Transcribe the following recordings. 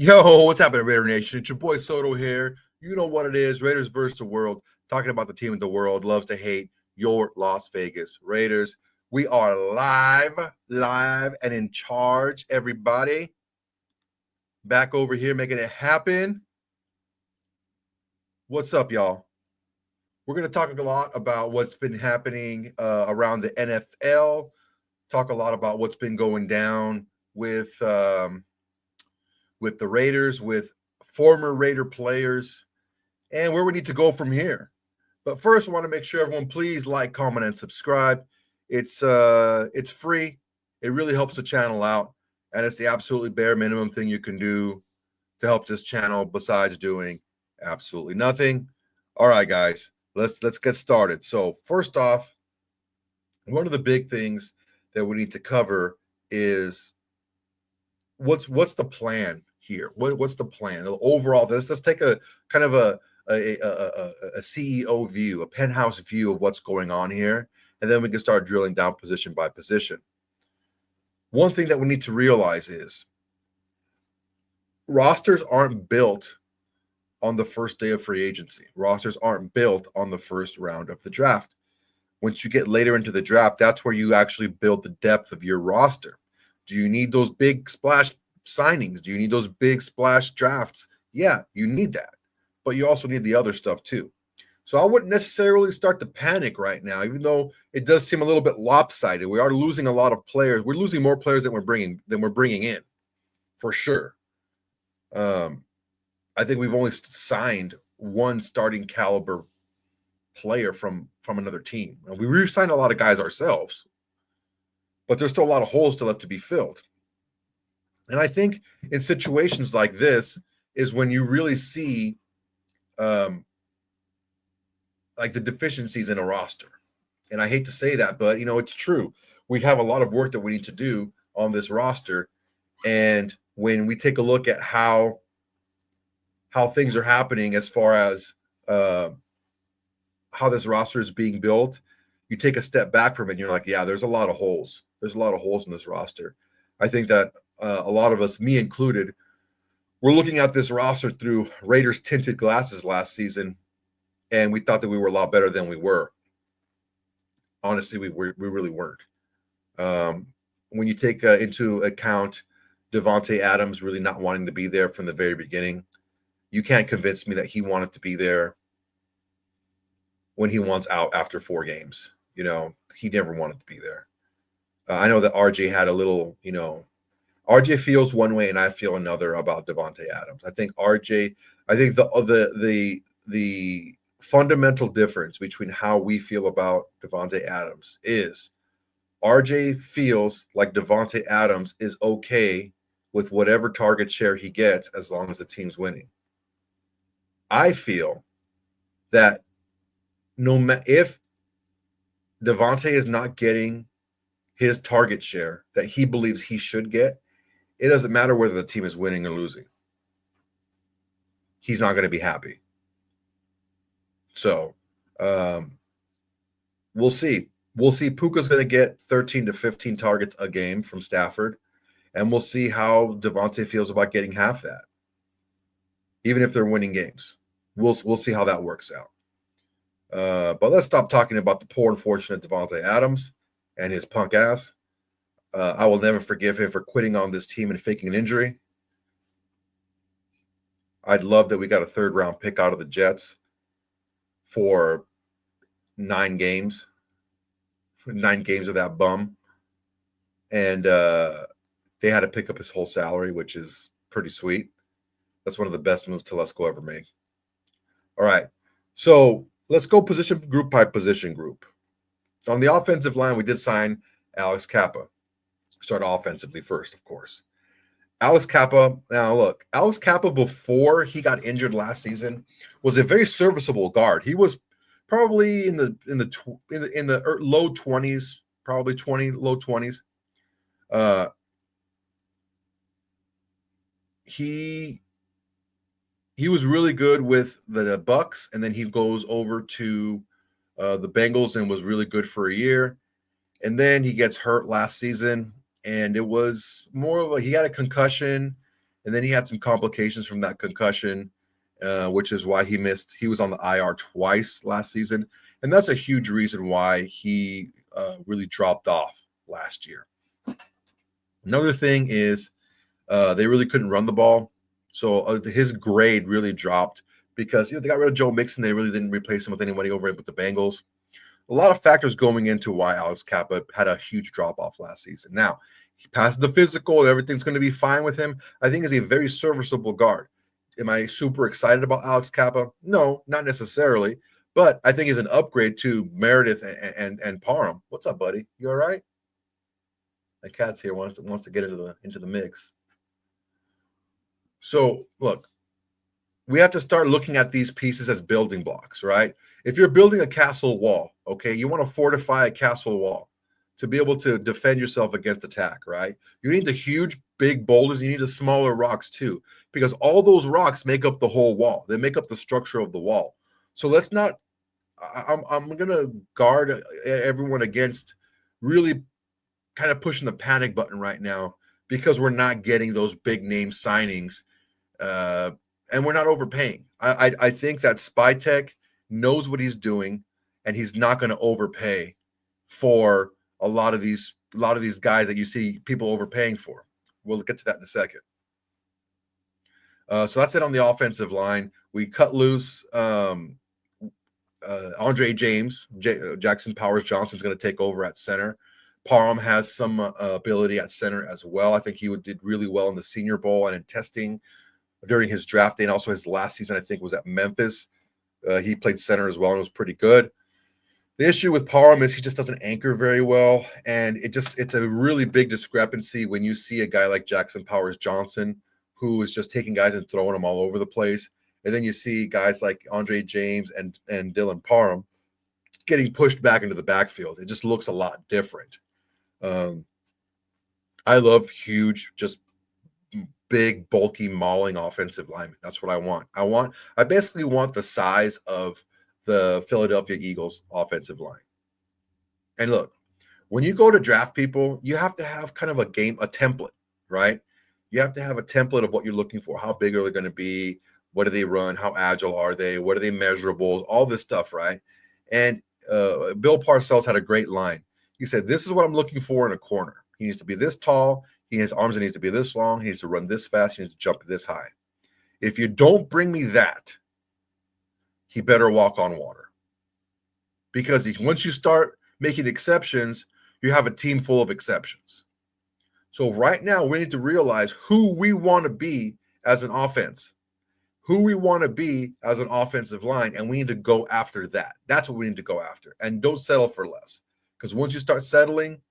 Yo, what's happening, Raider Nation? It's your boy Soto here. You know what it is, Raiders versus the world. Talking about the team in the world loves to hate, your Las Vegas Raiders. We are live and in charge, everybody. Back over here making it happen. What's up, y'all? We're going to talk a lot about what's been happening around the NFL. Talk a lot about what's been going down with the Raiders, with former Raider players, and where we need to go from here. But first, I want to make sure everyone please like, comment, and subscribe. It's free. It really helps the channel out, and it's the absolutely bare minimum thing you can do to help this channel besides doing absolutely nothing. All right, guys, let's get started. So first off, one of the big things that we need to cover is what's the plan here? What's the plan overall? Let's take a kind of a CEO view, a penthouse view of what's going on here, and then we can start drilling down position by position. One thing that we need to realize is rosters aren't built on the first day of free agency. Rosters aren't built on the first round of the draft. Once you get later into the draft, that's where you actually build the depth of your roster. Do you need those big splash signings? Do you need those big splash drafts? Yeah, you need that. But you also need the other stuff too. So I wouldn't necessarily start to panic right now, even though it does seem a little bit lopsided. We are losing a lot of players. We're losing more players than we're bringing in, for sure. I think we've only signed one starting caliber player from another team. And we re-signed a lot of guys ourselves, but there's still a lot of holes still left to be filled. And I think in situations like this is when you really see like the deficiencies in a roster. And I hate to say that, but it's true. We have a lot of work that we need to do on this roster. And when we take a look at how things are happening as far as how this roster is being built, you take a step back from it and you're like, yeah, there's a lot of holes. There's a lot of holes in this roster. I think that a lot of us, me included, we're looking at this roster through Raiders tinted glasses last season, and we thought that we were a lot better than we were. Honestly, we really weren't. When you take into account Davante Adams really not wanting to be there from the very beginning, you can't convince me that he wanted to be there when he wants out after 4 games. He never wanted to be there. I know that RJ had a little, RJ feels one way and I feel another about Davante Adams. I think the fundamental difference between how we feel about Davante Adams is RJ feels like Davante Adams is okay with whatever target share he gets as long as the team's winning. I feel that if Davante is not getting his target share that he believes he should get, it doesn't matter whether the team is winning or losing. He's not going to be happy. So we'll see. We'll see. Puka's going to get 13 to 15 targets a game from Stafford, and we'll see how Davante feels about getting half that, even if they're winning games. We'll see how that works out. But let's stop talking about the poor, unfortunate Davante Adams and his punk ass. I will never forgive him for quitting on this team and faking an injury. I'd love that we got a 3rd-round pick out of the Jets for 9 games. For 9 games of that bum. And they had to pick up his whole salary, which is pretty sweet. That's one of the best moves Telesco ever made. All right. So let's go position group by position group. On the offensive line, we did sign Alex Kappa. Start offensively first, of course. Alex Kappa. Now, look, Alex Kappa before he got injured last season was a very serviceable guard. He was probably in the low 20s, probably low 20s. He was really good with the Bucks, and then he goes over to the Bengals and was really good for a year. And then he gets hurt last season, and it was more of he had a concussion, and then he had some complications from that concussion, which is why he missed. He was on the IR twice last season, and that's a huge reason why he really dropped off last year. Another thing is they really couldn't run the ball, so his grade really dropped because they got rid of Joe Mixon. They really didn't replace him with anybody over with the Bengals. A lot of factors going into why Alex Kappa had a huge drop-off last season. Now, he passed the physical. Everything's going to be fine with him. I think he's a very serviceable guard. Am I super excited about Alex Kappa? No, not necessarily. But I think he's an upgrade to Meredith and Parham. What's up, buddy? You all right? My cat's here, wants to get into the mix. So, look, we have to start looking at these pieces as building blocks, right? If you're building a castle wall, okay, you want to fortify a castle wall to be able to defend yourself against attack, right? You need the huge, big boulders. You need the smaller rocks too, because all those rocks make up the whole wall. They make up the structure of the wall. So let's not. I'm gonna guard everyone against really kind of pushing the panic button right now because we're not getting those big name signings. And we're not overpaying. I think that Spytech knows what he's doing, and he's not going to overpay for a lot of these guys that you see people overpaying for. We'll get to that in a second. So that's it on the offensive line. We cut loose Andre James. Jackson Powers Johnson's going to take over at center. Parham has some ability at center as well. I think he did really well in the Senior Bowl and in testing during his draft day, and also his last season, I think, was at Memphis. He played center as well and was pretty good. The issue with Parham is he just doesn't anchor very well, and it's a really big discrepancy when you see a guy like Jackson Powers Johnson who is just taking guys and throwing them all over the place, and then you see guys like Andre James and Dylan Parham getting pushed back into the backfield. It just looks a lot different. I love huge, just big, bulky, mauling offensive linemen. That's what I want. I basically want the size of the Philadelphia Eagles offensive line. And look, when you go to draft people, you have to have kind of a template, right? You have to have a template of what you're looking for. How big are they going to be? What do they run? How agile are they? What are they measurables? All this stuff, right? And Bill Parcells had a great line. He said, "This is what I'm looking for in a corner. He needs to be this tall. His arms needs to be this long. He needs to run this fast. He needs to jump this high. If you don't bring me that, he better walk on water." Because once you start making exceptions, you have a team full of exceptions. So right now, we need to realize who we want to be as an offense, who we want to be as an offensive line, and we need to go after that. That's what we need to go after. And don't settle for less. Because once you start settling,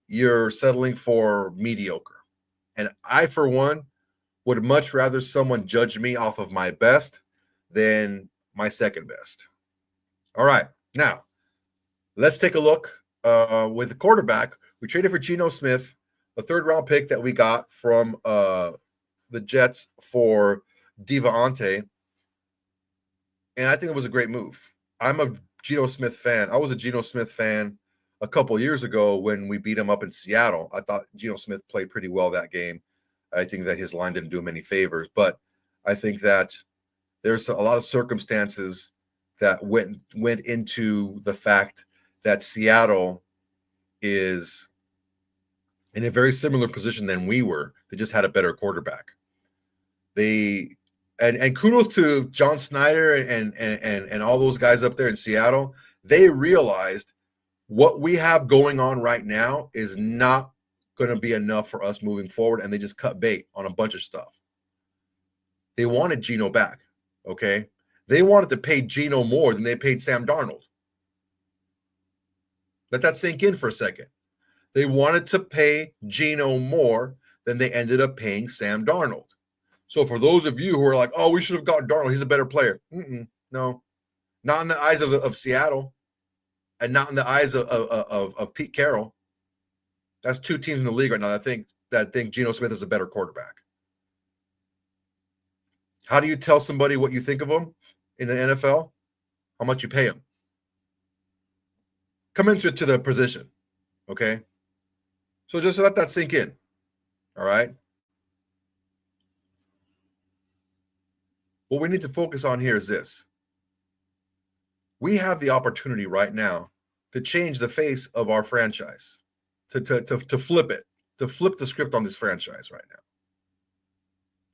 you're settling for mediocre. And I, for one, would much rather someone judge me off of my best than my second best. All right. Now, let's take a look with the quarterback. We traded for Geno Smith, a third-round pick that we got from the Jets for Devontae. And I think it was a great move. I'm a Geno Smith fan. I was a Geno Smith fan a couple years ago when we beat him up in Seattle. I thought Geno Smith played pretty well that game. I think that his line didn't do him any favors, but I think that there's a lot of circumstances that went into the fact that Seattle is in a very similar position than we were. They just had a better quarterback. And kudos to John Snyder and all those guys up there in Seattle. They realized what we have going on right now is not going to be enough for us moving forward, and they just cut bait on a bunch of stuff. They wanted Geno back, okay? They wanted to pay Geno more than they paid Sam Darnold. Let that sink in for a second. They wanted to pay Geno more than they ended up paying Sam Darnold. So for those of you who are like, "Oh, we should have got Darnold, he's a better player." No, not in the eyes of Seattle, and not in the eyes of Pete Carroll. That's two teams in the league right now that think Geno Smith is a better quarterback. How do you tell somebody what you think of them in the NFL? How much you pay them. Commensurate to the position, okay? So just let that sink in, all right? What we need to focus on here is this. We have the opportunity right now to change the face of our franchise, to flip it, to flip the script on this franchise right now.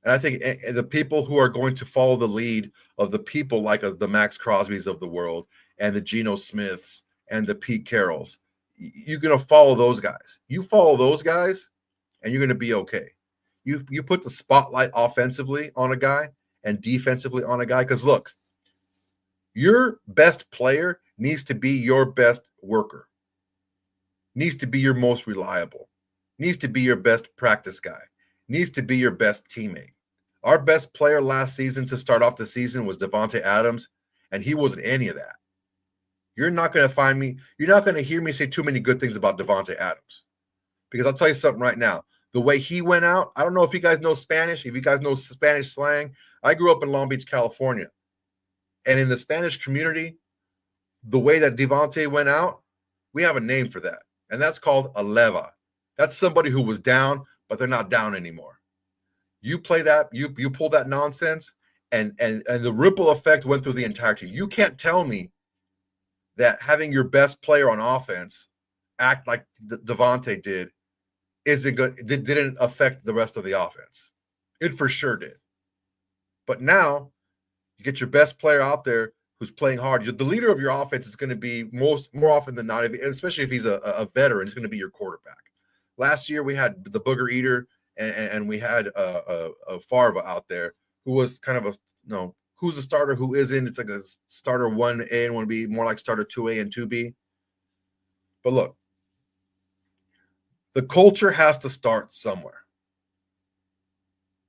And I think the people who are going to follow the lead of the people like the Maxx Crosbys of the world and the Geno Smiths and the Pete Carrolls, you're going to follow those guys. You follow those guys, and you're going to be okay. You put the spotlight offensively on a guy and defensively on a guy, because look, your best player needs to be your best worker, needs to be your most reliable, needs to be your best practice guy, needs to be your best teammate. Our best player last season to start off the season was Davante Adams, and he wasn't any of that. You're not going to hear me say too many good things about Davante Adams, because I'll tell you something right now. The way he went out, I don't know if you guys know Spanish, if you guys know Spanish slang. I grew up in Long Beach, California. And in the Spanish community, the way that Davante went out, we have a name for that. And that's called a leva. That's somebody who was down, but they're not down anymore. You play that, you pull that nonsense, and the ripple effect went through the entire team. You can't tell me that having your best player on offense act like Davante did didn't affect the rest of the offense. It for sure did. But now you get your best player out there who's playing hard. The leader of your offense is going to be more often than not, especially if he's a veteran, he's going to be your quarterback. Last year we had the booger eater, and we had a Favre out there who was kind of who's a starter, who isn't. It's like a starter 1A and 1B, more like starter 2A and 2B. But look, the culture has to start somewhere.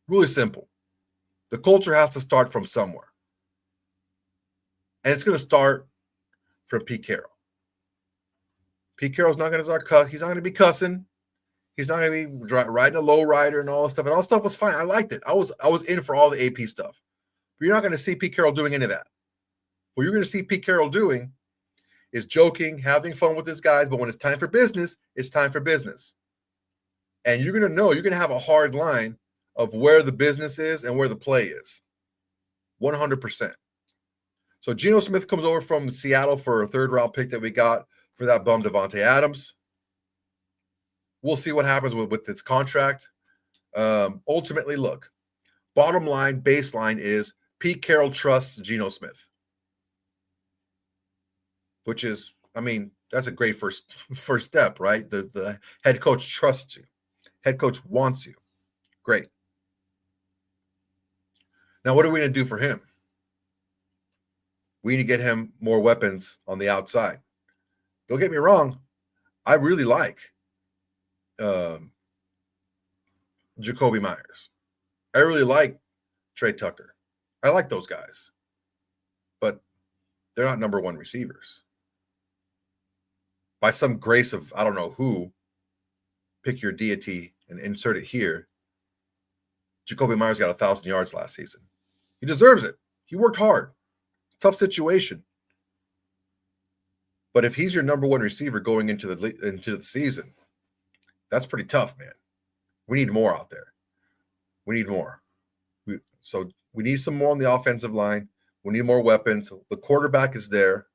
Really simple. The culture has to start from somewhere. And it's going to start from Pete Carroll. Pete Carroll's not going to start he's not going to be cussing. He's not going to be riding a low rider and all that stuff. And all that stuff was fine. I liked it. I was in for all the AP stuff. But you're not going to see Pete Carroll doing any of that. What you're going to see Pete Carroll doing is joking, having fun with his guys. But when it's time for business, it's time for business. And you're going to have a hard line of where the business is and where the play is. 100%. So Geno Smith comes over from Seattle for a third-round pick that we got for that bum Davante Adams. We'll see what happens with this contract. Ultimately, look, bottom line, baseline is Pete Carroll trusts Geno Smith, which is, that's a great first step, right? The head coach trusts you. Head coach wants you. Great. Now, what are we going to do for him? We need to get him more weapons on the outside. Don't get me wrong. I really like Jacoby Myers. I really like Trey Tucker. I like those guys. But they're not number one receivers. By some grace of, I don't know who, pick your deity and insert it here, Jacoby Myers got 1,000 yards last season. He deserves it. He worked hard. Tough situation. But if he's your number one receiver going into the season, that's pretty tough, man. We need more out there. We need more. So we need some more on the offensive line. We need more weapons. The quarterback is there.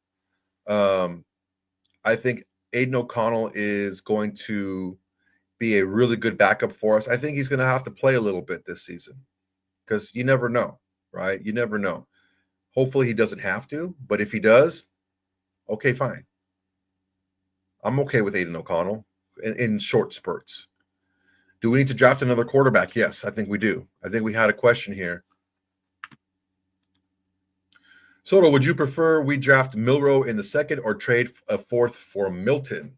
I think Aiden O'Connell is going to be a really good backup for us. I think he's going to have to play a little bit this season because you never know, right? You never know. Hopefully he doesn't have to, but if he does, okay, fine. I'm okay with Aiden O'Connell in short spurts. Do we need to draft another quarterback? Yes, I think we do. I think we had a question here. Soto, would you prefer we draft Milroe in the second or trade a fourth for Milton?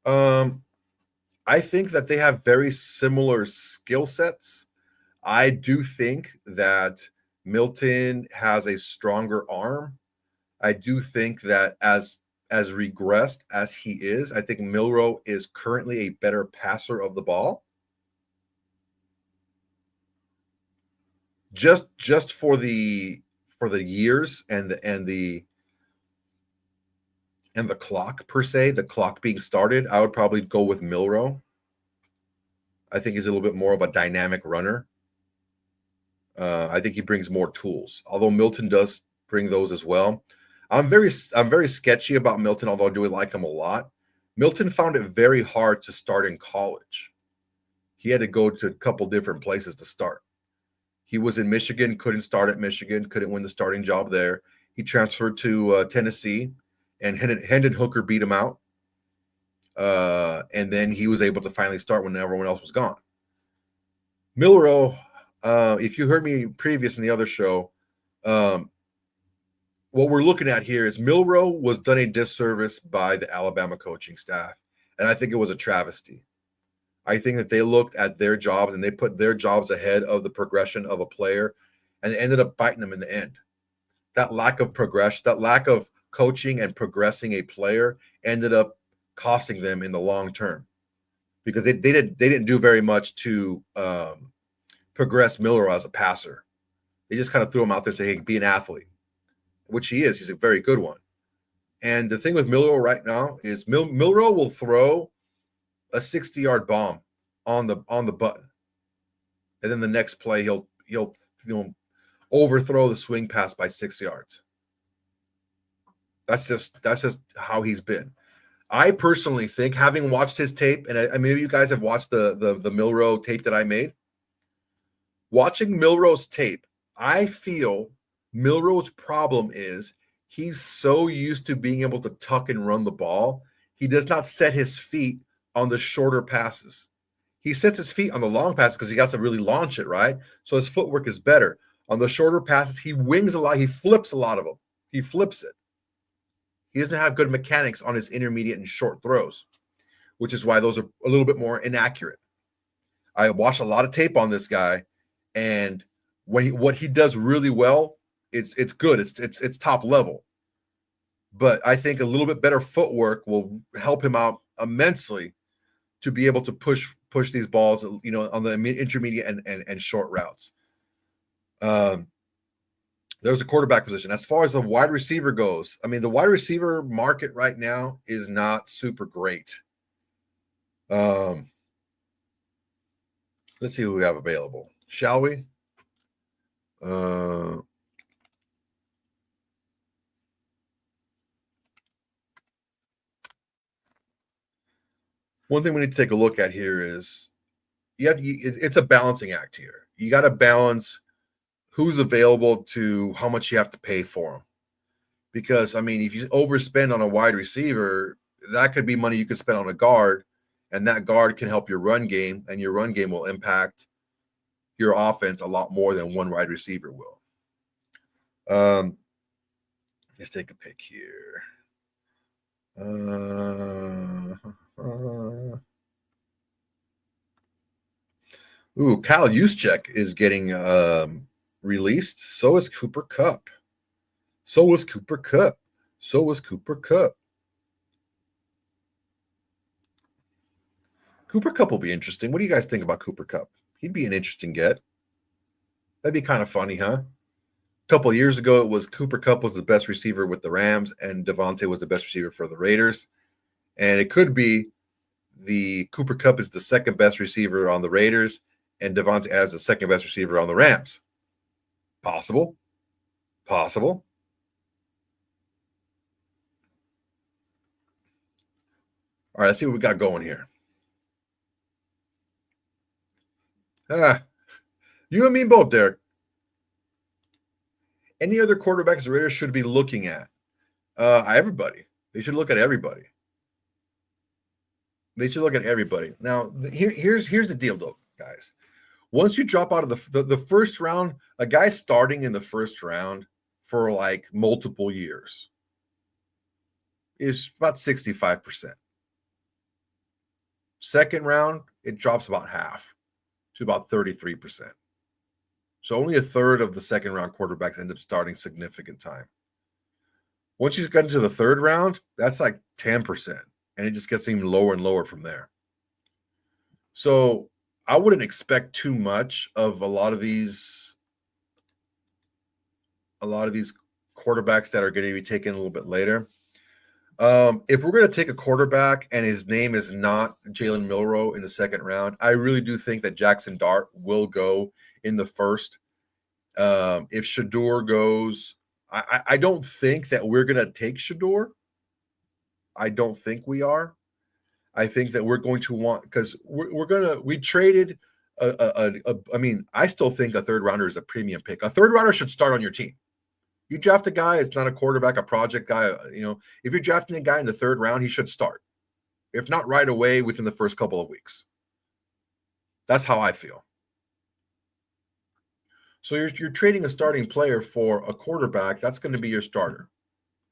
I think that they have very similar skill sets. I do think that Milton has a stronger arm. I do think that as regressed as he is, I think Milroe is currently a better passer of the ball. Just for the years and the clock per se, the clock being started, I would probably go with Milroe. I think he's a little bit more of a dynamic runner. I think he brings more tools, although Milton does bring those as well. I'm very sketchy about Milton, although I do like him a lot. Milton found it very hard to start in college. He had to go to a couple different places to start. He was in Michigan, couldn't start at Michigan, couldn't win the starting job there. He transferred to Tennessee, and Hendon Hooker beat him out. And then he was able to finally start when everyone else was gone. Milroe, if you heard me previous in the other show, what we're looking at here is Milroe was done a disservice by the Alabama coaching staff, and I think it was a travesty. I think that they looked at their jobs and they put their jobs ahead of the progression of a player, and it ended up biting them in the end. That lack of progression, that lack of coaching and progressing a player ended up costing them in the long term, because they didn't do very much to progress Milroe as a passer. They just kind of threw him out there and say, hey, be an athlete, which he is. He's a very good one. And the thing with Milroe right now is Milroe will throw a 60-yard bomb on the button, and then the next play he'll overthrow the swing pass by 6 yards. That's just how he's been. I personally think, having watched his tape, and maybe you guys have watched the Milroe tape that I made. Watching Milroe's tape, I feel Milroe's problem is he's so used to being able to tuck and run the ball, he does not set his feet on the shorter passes. He sets his feet on the long passes because he got to really launch it, right? So his footwork is better. On the shorter passes, he wings a lot. He flips a lot of them. He flips it. He doesn't have good mechanics on his intermediate and short throws, which is why those are a little bit more inaccurate. I watched a lot of tape on this guy, and what he does really well, it's good. It's top level. But I think a little bit better footwork will help him out immensely to be able to push these balls, on the intermediate and short routes. There's a quarterback position. As far as the wide receiver goes, I mean, the wide receiver market right now is not super great. Let's see who we have available. Shall we? One thing we need to take a look at here is it's a balancing act here. You got to balance who's available to how much you have to pay for them. Because, I mean, if you overspend on a wide receiver, that could be money you could spend on a guard, and that guard can help your run game, and your run game will impact your offense a lot more than one wide receiver will. Let's take a pick here. Kyle Juszczyk is getting released. So is Cooper Kupp. Cooper Kupp will be interesting. What do you guys think about Cooper Kupp? He'd be an interesting get. That'd be kind of funny, huh? A couple of years ago, it was Cooper Kupp was the best receiver with the Rams, and Devontae was the best receiver for the Raiders. And it could be the Cooper Kupp is the second best receiver on the Raiders, and Devontae as the second best receiver on the Rams. Possible. All right, let's see what we got going here. You and me both, Derek. Any other quarterbacks the Raiders should be looking at? Everybody. They should look at everybody. Now, here's the deal, though, guys. Once you drop out of the first round, a guy starting in the first round for like multiple years is about 65%. Second round, it drops about half to about 33%. So only a third of the second round quarterbacks end up starting significant time. Once you get into the third round, that's like 10%, and it just gets even lower and lower from there. So I wouldn't expect too much of a lot of these quarterbacks that are going to be taken a little bit later. If we're going to take a quarterback and his name is not Jalen Milroe in the second round, I really do think that Jackson Dart will go in the first. If Shador goes, I don't think that we're going to take Shador. I don't think we are. I think that we're going to want, because we traded I mean, I still think a third rounder is a premium pick. A third rounder should start on your team. You draft a guy, it's not a quarterback, a project guy. If you're drafting a guy in the third round, he should start. If not right away, within the first couple of weeks. That's how I feel. So you're trading a starting player for a quarterback. That's going to be your starter.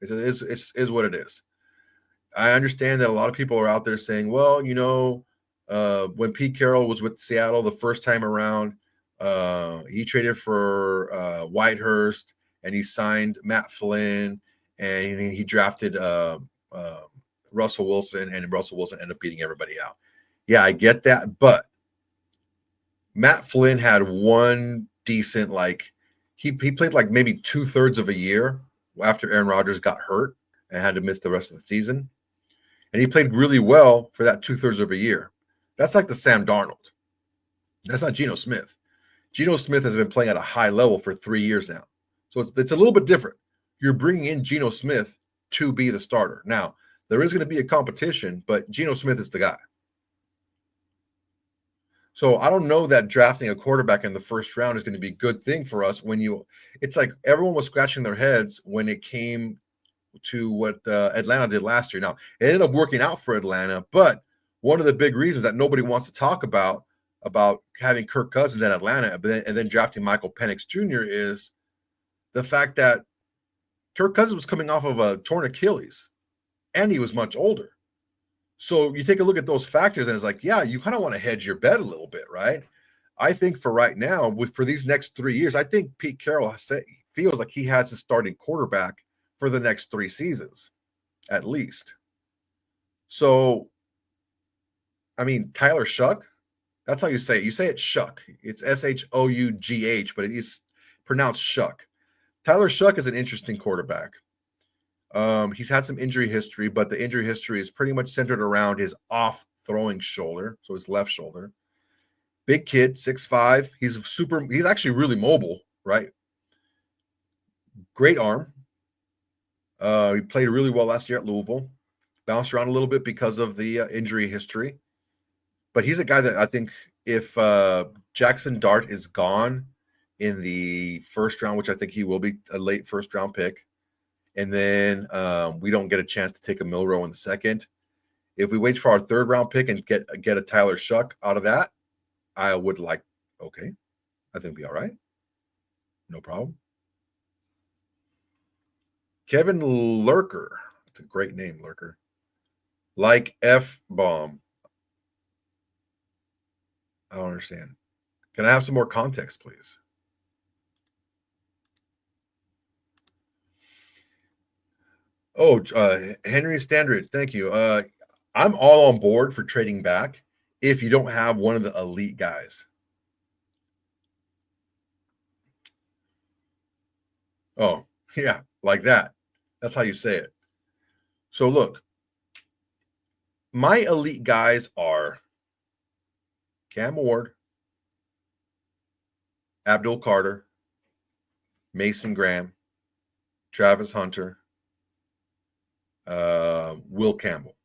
It is what it is. I understand that a lot of people are out there saying, well, when Pete Carroll was with Seattle the first time around, he traded for Whitehurst and he signed Matt Flynn and he drafted Russell Wilson, and Russell Wilson ended up beating everybody out. Yeah, I get that, but Matt Flynn had one decent, he played like maybe 2/3 of a year after Aaron Rodgers got hurt and had to miss the rest of the season. And he played really well for that 2/3 of a year. That's like the Sam Darnold. That's not Geno Smith. Geno Smith has been playing at a high level for 3 years now. So it's a little bit different. You're bringing in Geno Smith to be the starter. Now, there is going to be a competition, but Geno Smith is the guy. So I don't know that drafting a quarterback in the first round is going to be a good thing for us it's like everyone was scratching their heads when it came to what Atlanta did last year. Now, it ended up working out for Atlanta, but one of the big reasons that nobody wants to talk about having Kirk Cousins in Atlanta and then drafting Michael Penix Jr. is the fact that Kirk Cousins was coming off of a torn Achilles, and he was much older. So you take a look at those factors, and it's like, yeah, you kind of want to hedge your bet a little bit, right? I think for right now, for these next 3 years, I think Pete Carroll feels like he has a starting quarterback for the next 3 seasons, at least. So, I mean, Tyler Shuck, that's how you say it. You say it Shuck. It's Shough, but it is pronounced Shuck. Tyler Shuck is an interesting quarterback. He's had some injury history, but the injury history is pretty much centered around his off-throwing shoulder, so his left shoulder. Big kid, 6'5". He's actually really mobile, right? Great arm. He played really well last year at Louisville. Bounced around a little bit because of the injury history. But he's a guy that I think if Jackson Dart is gone in the first round, which I think he will be a late first-round pick, and then we don't get a chance to take a Milroe in the second, if we wait for our third-round pick and get a Tyler Shuck out of that, I would okay, I think it'll be all right. No problem. Kevin Lurker. It's a great name, Lurker. Like F-bomb. I don't understand. Can I have some more context, please? Oh, Henry Standard, thank you. I'm all on board for trading back if you don't have one of the elite guys. Oh, yeah, like that. That's how you say it. So look, my elite guys are Cam Ward, Abdul Carter, Mason Graham, Travis Hunter, Will Campbell.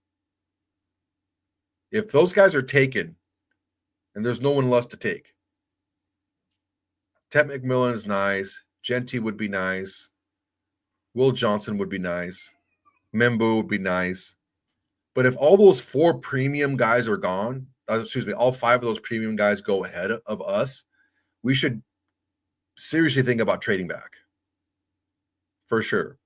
If those guys are taken and there's no one less to take, Ted McMillan is nice. Genty would be nice. Will Johnson would be nice. Membu would be nice. But if all those 4 premium guys are gone, all 5 of those premium guys go ahead of us, we should seriously think about trading back. For sure.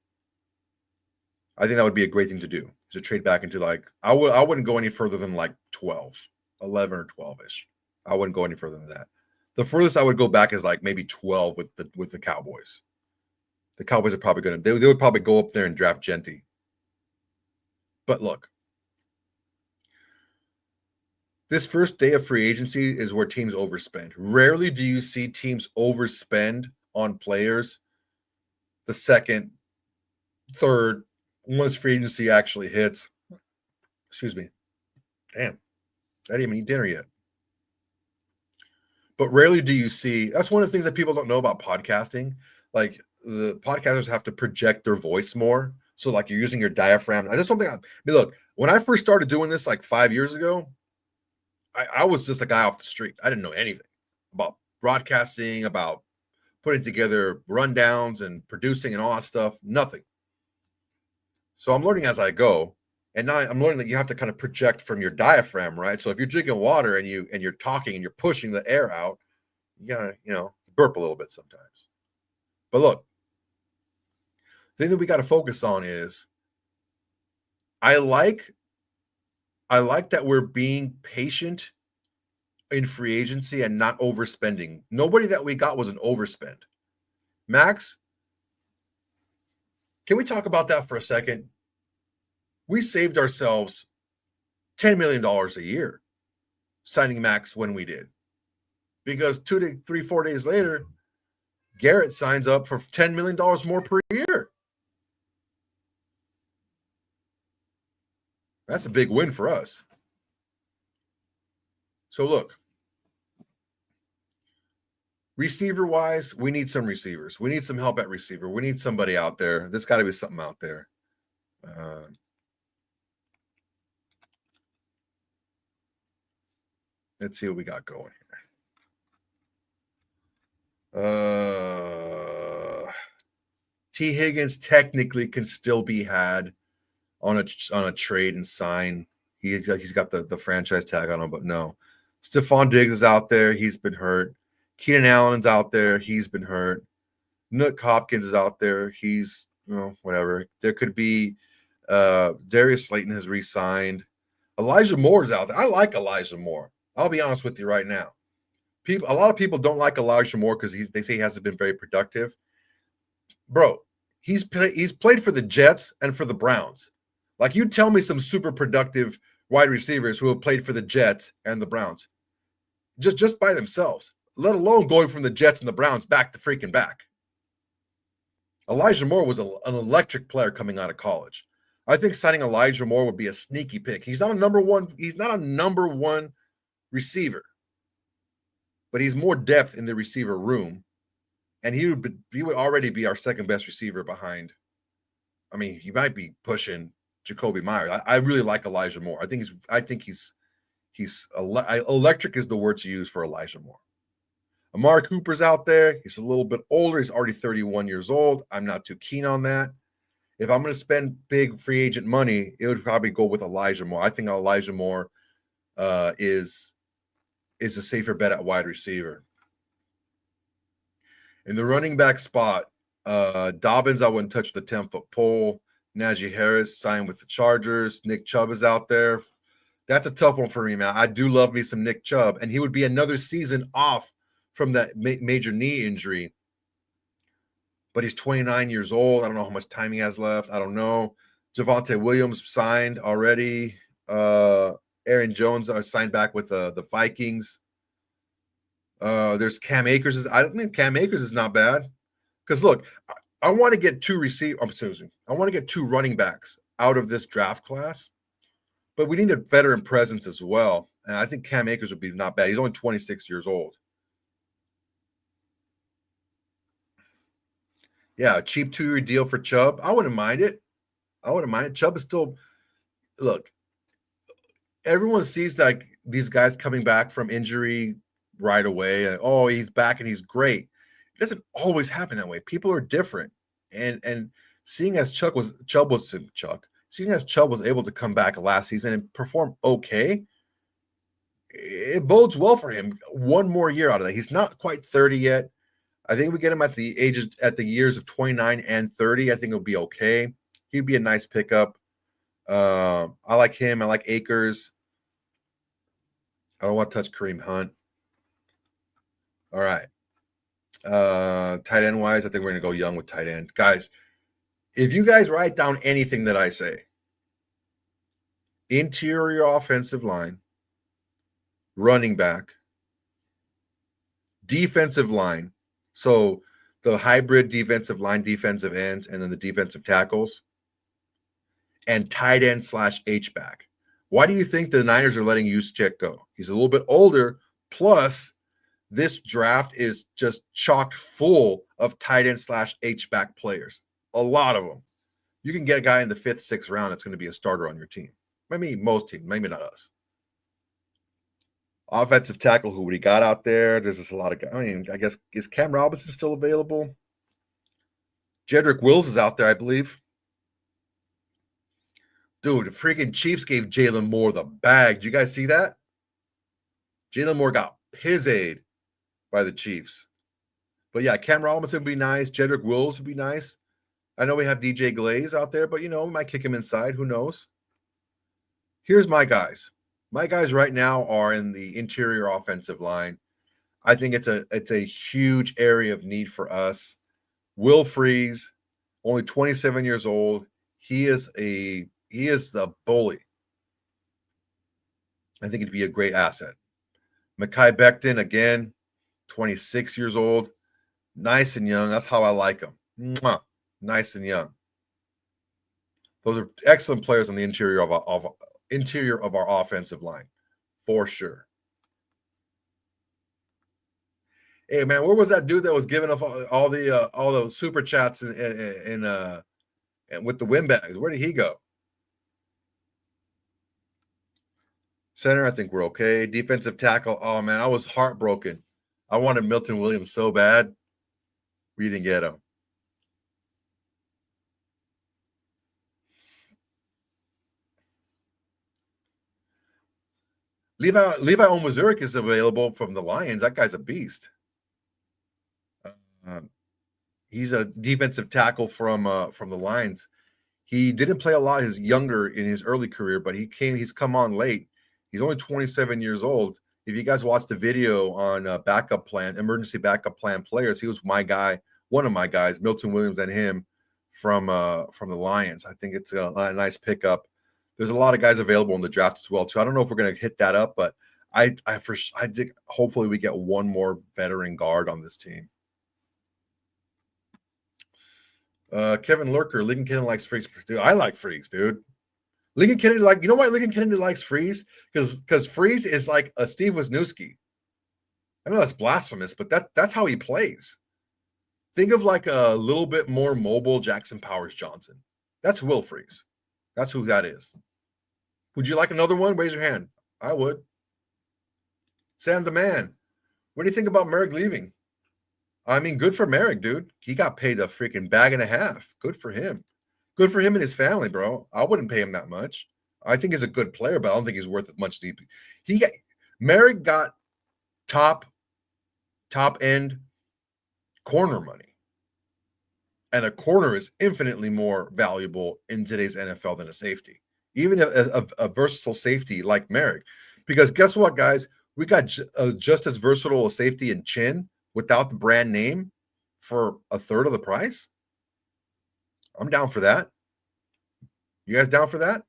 I think that would be a great thing to do, to trade back into I wouldn't go any further than 12, 11 or 12-ish. I wouldn't go any further than that. The furthest I would go back is maybe 12 with the Cowboys. The Cowboys are probably going to, they would probably go up there and draft Genty. But look, this first day of free agency is where teams overspend. Rarely do you see teams overspend on players the second, third, once free agency actually hits. Excuse me. Damn. I didn't even eat dinner yet. But rarely do you see. That's one of the things that people don't know about podcasting. Like the podcasters have to project their voice more. So like you're using your diaphragm. That's something. I mean, look, when I first started doing this like 5 years ago, I was just a guy off the street. I didn't know anything about broadcasting, about putting together rundowns and producing and all that stuff. Nothing. So I'm learning as I go. And now I'm learning that you have to kind of project from your diaphragm, right? So if you're drinking water and you're talking and you're pushing the air out, you gotta, burp a little bit sometimes. But look, the thing that we got to focus on is I like that we're being patient in free agency and not overspending. Nobody that we got was an overspend. Maxx, can we talk about that for a second? We saved ourselves $10 million a year signing Maxx when we did. Because 2 to 3, 4 days later, Garrett signs up for $10 million more per year. That's a big win for us. So look, receiver-wise, we need some receivers. We need some help at receiver. We need somebody out there. There's got to be something out there. Let's see what we got going here. T. Higgins technically can still be had on a trade and sign. He's got the franchise tag on him, but no. Stephon Diggs is out there. He's been hurt. Keenan Allen's out there. He's been hurt. Nook Hopkins is out there. He's, whatever. There could be Darius Slayton has re-signed. Elijah Moore's out there. I like Elijah Moore. I'll be honest with you right now. A lot of people don't like Elijah Moore because they say he hasn't been very productive. Bro, he's played for the Jets and for the Browns. Like, you tell me some super productive wide receivers who have played for the Jets and the Browns, just by themselves, let alone going from the Jets and the Browns back to freaking back. Elijah Moore was an electric player coming out of college. I think signing Elijah Moore would be a sneaky pick. He's not a number one receiver, but he's more depth in the receiver room, and he would already be our second best receiver behind. I mean, he might be pushing Jacoby Myers. I really like Elijah Moore. I think he's electric is the word to use for Elijah Moore. Amari Cooper's out there. He's a little bit older. He's already 31 years old. I'm not too keen on that. If I'm going to spend big free agent money, it would probably go with Elijah Moore. I think Elijah Moore is a safer bet at wide receiver. In the running back spot, Dobbins, I wouldn't touch the 10-foot pole. Najee Harris signed with the Chargers. Nick Chubb is out there. That's a tough one for me, man. I do love me some Nick Chubb, and he would be another season off from that major knee injury. But he's 29 years old. I don't know how much time he has left. I don't know. Javonte Williams signed already. Aaron Jones signed back with the Vikings. There's Cam Akers. I think Cam Akers is not bad. Because look, I want to get I want to get two running backs out of this draft class, but we need a veteran presence as well. And I think Cam Akers would be not bad. He's only 26 years old. Yeah, a cheap 2-year deal for Chubb. I wouldn't mind it. Chubb is still, look, everyone sees like these guys coming back from injury right away. And, oh, he's back and he's great. It doesn't always happen that way. People are different. And seeing as Chubb was able to come back last season and perform okay, it bodes well for him. One more year out of that. He's not quite 30 yet. I think we get him at the years of 29 and 30. I think it'll be okay. He'd be a nice pickup. I like him. I like Akers. I don't want to touch Kareem Hunt. All right. Tight end wise, I think we're going to go young with tight end. Guys, if you guys write down anything that I say, interior offensive line, running back, defensive line, so the hybrid defensive line, defensive ends, and then the defensive tackles, and tight end / H-back. Why do you think the Niners are letting Juszczyk go? He's a little bit older, plus this draft is just chock full of tight end / H-back players. A lot of them. You can get a guy in the 5th, 6th round that's going to be a starter on your team. Maybe most teams, maybe not us. Offensive tackle, who we got out there? There's just a lot of guys. I mean, I guess, is Cam Robinson still available? Jedrick Wills is out there, I believe. Dude, the freaking Chiefs gave Jalen Moore the bag. Did you guys see that? Jalen Moore got pizzed by the Chiefs. But yeah, Cam Robinson would be nice. Jedrick Wills would be nice. I know we have DJ Glaze out there, but, we might kick him inside. Who knows? Here's my guys. My guys right now are in the interior offensive line. I think it's a huge area of need for us. Will Freeze, only 27 years old. He is the bully. I think it'd be a great asset. Mekhi Becton, again, 26 years old. Nice and young. That's how I like him. Mwah. Nice and young. Those are excellent players on the interior of our offensive line, for sure. Hey man, where was that dude that was giving up all the super chats and with the windbags? Where did he go? Center, I think we're okay. Defensive tackle, oh man, I was heartbroken. I wanted Milton Williams so bad. We didn't get him. Levi Onwuzurike is available from the Lions. That guy's a beast. He's a defensive tackle from the Lions. He didn't play a lot in his early career, but he's come on late. He's only 27 years old. If you guys watched the video on emergency backup plan players, he was my guy, one of my guys, Milton Williams and him from the Lions. I think it's a nice pickup. There's a lot of guys available in the draft as well too. I don't know if we're going to hit that up, but I think hopefully we get one more veteran guard on this team. Kevin Lurker, Lincoln Kennedy likes Freeze. Dude, I like Freeze, dude. Lincoln Kennedy, you know why Lincoln Kennedy likes Freeze? Because Freeze is like a Steve Wisniewski. I know that's blasphemous, but that's how he plays. Think of like a little bit more mobile Jackson Powers Johnson. That's Will Freeze. That's who that is. Would you like another one? Raise your hand. I would. Sam the Man. What do you think about Merrick leaving? I mean, good for Merrick, dude. He got paid a freaking bag and a half. Good for him. Good for him and his family, bro. I wouldn't pay him that much. I think he's a good player, but I don't think he's worth it much deep. Merrick got top end corner money. And a corner is infinitely more valuable in today's NFL than a safety. Even a versatile safety like Merrick. Because guess what, guys? We got just as versatile a safety in Chinn without the brand name for a third of the price. I'm down for that. You guys down for that?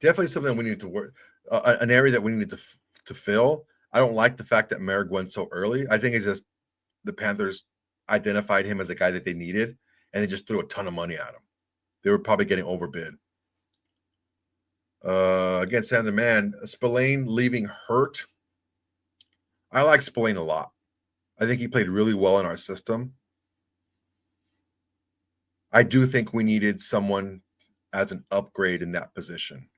Definitely something we need to work, an area that we need to fill. I don't like the fact that Merrick went so early. I think it's just the Panthers identified him as a guy that they needed, and they just threw a ton of money at him. They were probably getting overbid. Again, Sam the Man, Spillane leaving hurt. I like Spillane a lot. I think he played really well in our system. I do think we needed someone as an upgrade in that position.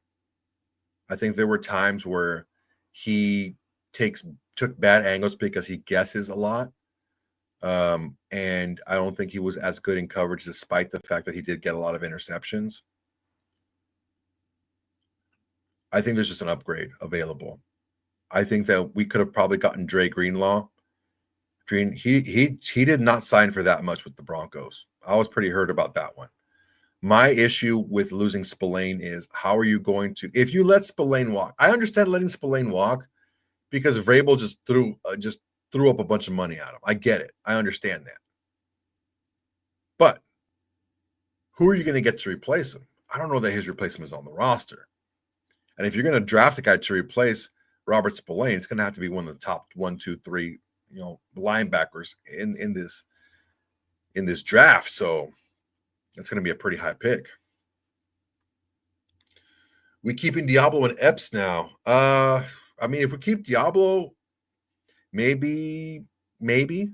I think there were times where he took bad angles because he guesses a lot. And I don't think he was as good in coverage, despite the fact that he did get a lot of interceptions. I think there's just an upgrade available. I think that we could have probably gotten Dre Greenlaw. He did not sign for that much with the Broncos. I was pretty hurt about that one. My issue with losing Spillane is how are you going to, if you let Spillane walk? I understand letting Spillane walk because Vrabel just threw up a bunch of money at him. I get it. I understand that. But who are you going to get to replace him? I don't know that his replacement is on the roster. And if you're going to draft a guy to replace Robert Spillane, it's going to have to be one of the top 1, 2, 3, linebackers in this draft. So it's going to be a pretty high pick. We keeping Diablo and Epps now. I mean, if we keep Diablo, maybe,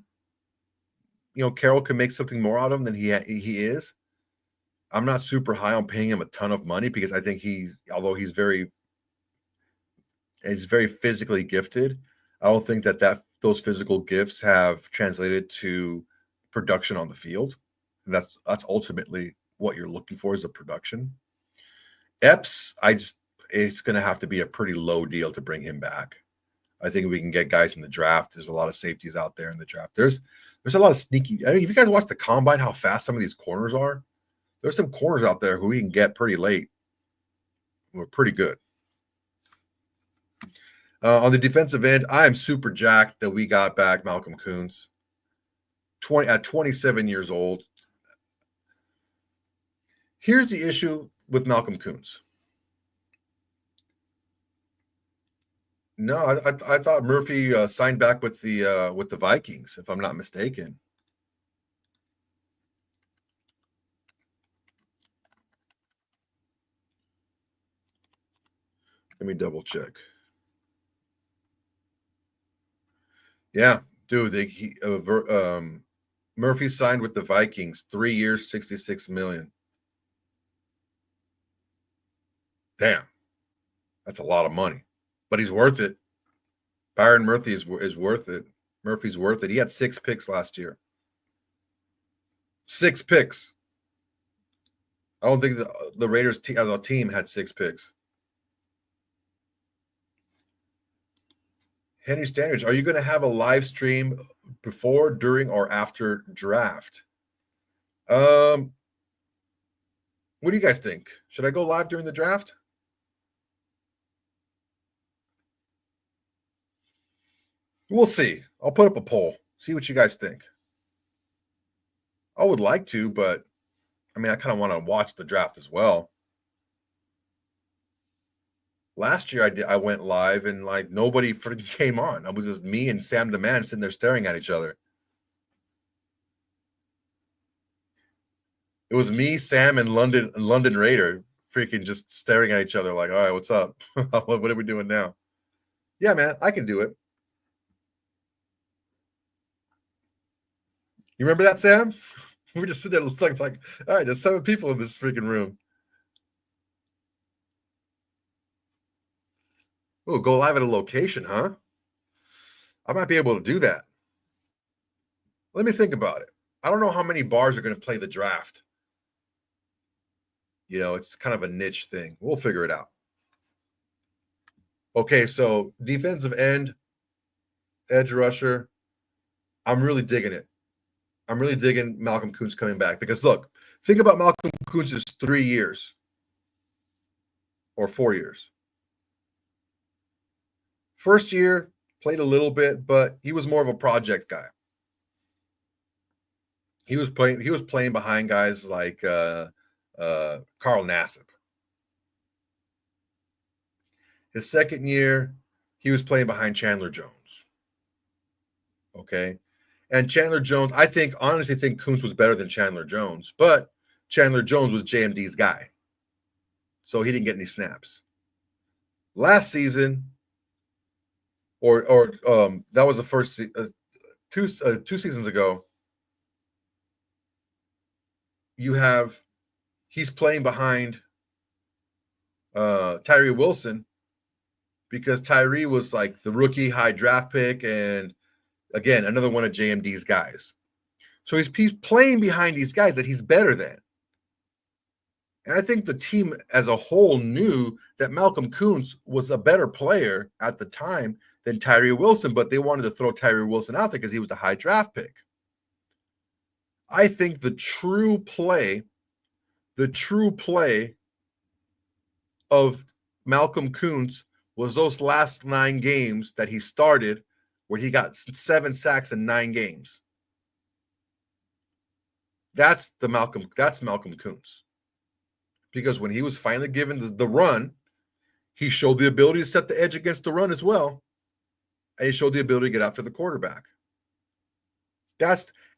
Carroll can make something more out of him than he is. I'm not super high on paying him a ton of money because I think although he's very physically gifted, I don't think that those physical gifts have translated to production on the field. And that's ultimately what you're looking for, is the production. Epps, it's going to have to be a pretty low deal to bring him back. I think we can get guys in the draft. There's a lot of safeties out there in the draft. There's a lot of sneaky. I mean, if you guys watch the combine, how fast some of these corners are, there's some corners out there who we can get pretty late. We're pretty good. On the defensive end, I am super jacked that we got back Malcolm Koonce. At 27 years old. Here's the issue with Malcolm Koonce. No, I thought Murphy signed back with the Vikings, if I'm not mistaken. Let me double check. Yeah, dude, Murphy signed with the Vikings, 3 years, $66 million. Damn, that's a lot of money, but he's worth it. Byron Murphy is worth it. Murphy's worth it. He had 6 picks last year. 6 picks. I don't think the Raiders as a team had 6 picks. Henry Standards, are you going to have a live stream before, during, or after draft? What do you guys think? Should I go live during the draft? We'll see. I'll put up a poll. See what you guys think. I would like to, but I mean, I kind of want to watch the draft as well. Last year I went live and like nobody freaking came on. It was just me and Sam the Man sitting there staring at each other. It was me, Sam, and London Raider freaking just staring at each other like, all right, what's up? What are we doing now? Yeah, man, I can do it. You remember that, Sam? We were just sitting there, it's like, all right, there's 7 people in this freaking room. Oh, go live at a location, huh? I might be able to do that. Let me think about it. I don't know how many bars are going to play the draft. It's kind of a niche thing. We'll figure it out. Okay, so defensive end, edge rusher. I'm really digging it. I'm really digging Malcolm Koonce coming back because, look, think about Malcolm Koonce's 3 years or 4 years. First year, played a little bit, but he was more of a project guy. He was playing behind guys like Carl Nassib. His second year, he was playing behind Chandler Jones. Okay. And Chandler Jones, I honestly think Koonce was better than Chandler Jones, but Chandler Jones was JMD's guy. So he didn't get any snaps. Last season, or that was the first 2 seasons ago, he's playing behind Tyree Wilson because Tyree was like the rookie high draft pick and again, another one of JMD's guys. So he's playing behind these guys that he's better than. And I think the team as a whole knew that Malcolm Koonce was a better player at the time than Tyree Wilson, but they wanted to throw Tyree Wilson out there because he was the high draft pick. I think the true play of Malcolm Koonce was those last 9 games that he started where he got 7 sacks in 9 games. That's Malcolm Koonce. Because when he was finally given the run, he showed the ability to set the edge against the run as well. And he showed the ability to get after the quarterback.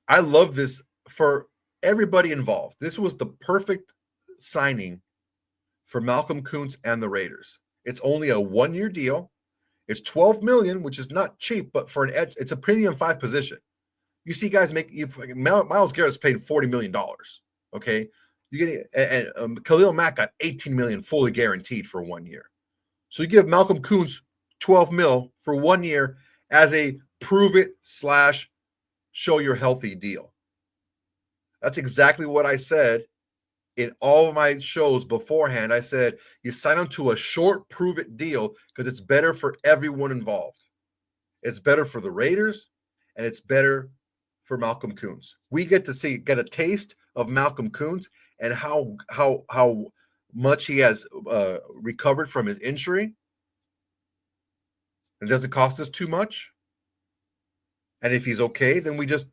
I love this for everybody involved. This was the perfect signing for Malcolm Koonce and the Raiders. It's only a 1-year deal. It's 12 million, which is not cheap, but for an edge, it's a premium 5 position. You see guys make Myles Garrett's paid $40 million. Okay. You get and Khalil Mack got 18 million fully guaranteed for 1 year. So you give Malcolm Koonce 12 mil for 1 year as a prove it / show you're healthy deal. That's exactly what I said in all of my shows beforehand. I said you sign them to a short prove it deal because it's better for everyone involved. It's better for the Raiders and it's better for Malcolm Koonce. We get to get a taste of Malcolm Koonce and how much he has recovered from his injury. It doesn't cost us too much. And if he's okay, then we just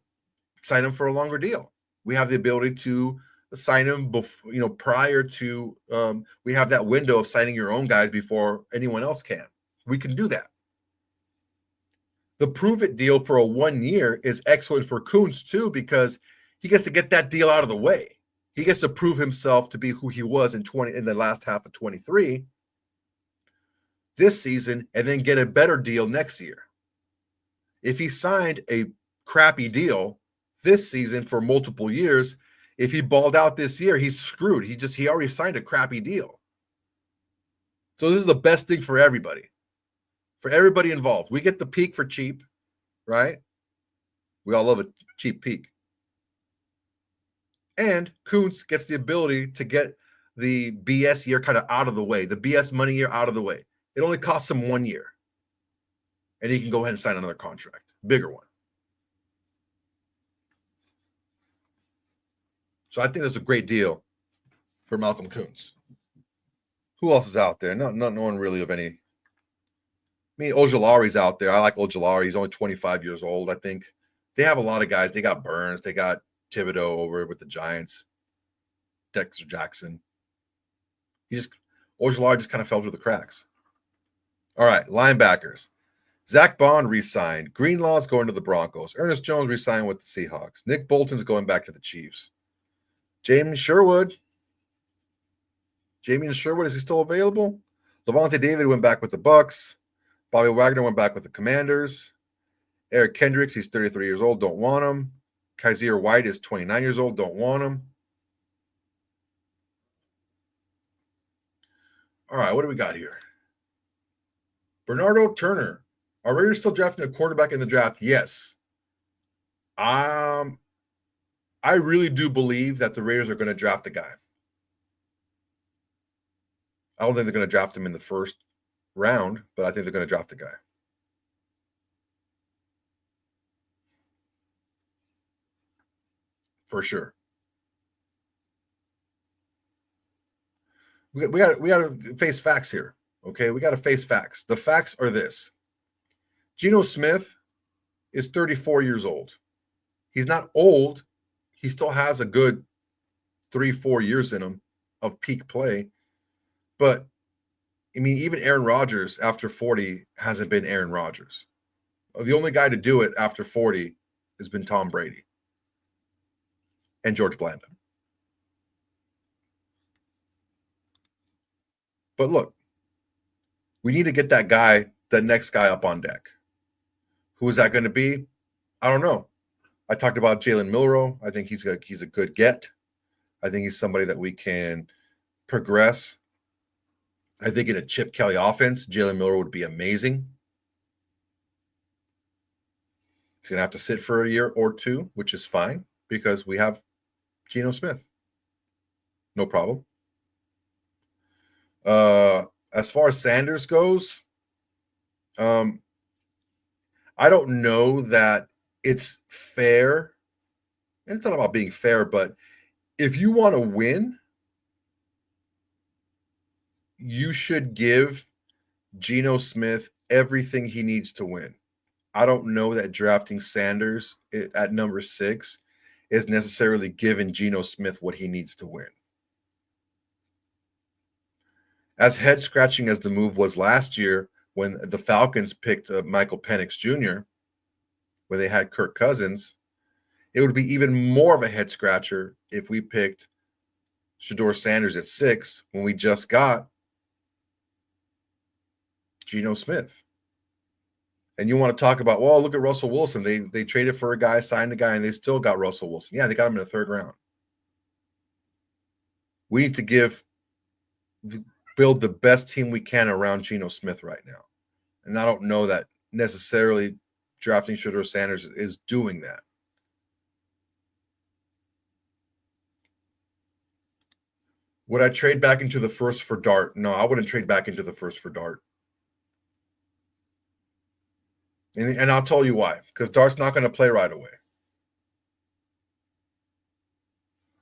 sign him for a longer deal. We have the ability to sign him prior to we have that window of signing your own guys before anyone else can. We can do that. The prove it deal for a 1 year is excellent for Koonce too, because he gets to get that deal out of the way. He gets to prove himself to be who he was in the last half of 23 this season, and then get a better deal next year. If he signed a crappy deal this season for multiple years, if he balled out this year, he's screwed. He already signed a crappy deal. So this is the best thing for everybody involved. We get the peak for cheap, right? We all love a cheap peak. And Koonce gets the ability to get the BS year kind of out of the way, the BS money year out of the way. It only costs him 1 year. And he can go ahead and sign another contract, bigger one. So I think that's a great deal for Malcolm Koonce. Who else is out there? No one really of any. I mean, Ojulari's out there. I like Ojulari. He's only 25 years old, I think. They have a lot of guys. They got Burns. They got Thibodeau over with the Giants. Dexter Jackson. Ojulari just kind of fell through the cracks. All right, linebackers. Zach Bond re-signed. Greenlaw's going to the Broncos. Ernest Jones re-signed with the Seahawks. Nick Bolton's going back to the Chiefs. Jamie Sherwood, is he still available? Levante David went back with the Bucks. Bobby Wagner went back with the Commanders. Eric Kendricks, he's 33 years old, don't want him. Kaiser White is 29 years old, don't want him. All right, what do we got here? Bernardo Turner. Are Raiders still drafting a quarterback in the draft? Yes. I really do believe that the Raiders are going to draft the guy. I don't think they're going to draft him in the first round, but I think they're going to draft the guy. For sure. We got to face facts here. Okay, we got to face facts. The facts are this. Geno Smith is 34 years old. He's not old. He still has a good 3-4 years in him of peak play. But, I mean, even Aaron Rodgers after 40 hasn't been Aaron Rodgers. The only guy to do it after 40 has been Tom Brady and George Blanda. But look, we need to get that next guy up on deck. Who is that going to be? I don't know. I talked about Jalen Milroe. I think he's a good get. I think he's somebody that we can progress. I think in a Chip Kelly offense, Jalen Milroe would be amazing. He's going to have to sit for a year or two, which is fine because we have Geno Smith. No problem. As far as Sanders goes, I don't know that it's fair. And it's not about being fair, but if you want to win, you should give Geno Smith everything he needs to win. I don't know that drafting Sanders at number 6 is necessarily giving Geno Smith what he needs to win. As head-scratching as the move was last year when the Falcons picked Michael Penix Jr., where they had Kirk Cousins, it would be even more of a head-scratcher if we picked Shedeur Sanders at 6 when we just got Geno Smith. And you want to talk about, well, look at Russell Wilson. They traded for a guy, signed a guy, and they still got Russell Wilson. Yeah, they got him in the third round. We need to build the best team we can around Geno Smith right now. And I don't know that necessarily drafting Shedeur Sanders is doing that. Would I trade back into the first for Dart? No, I wouldn't trade back into the first for Dart. And I'll tell you why. Because Dart's not going to play right away.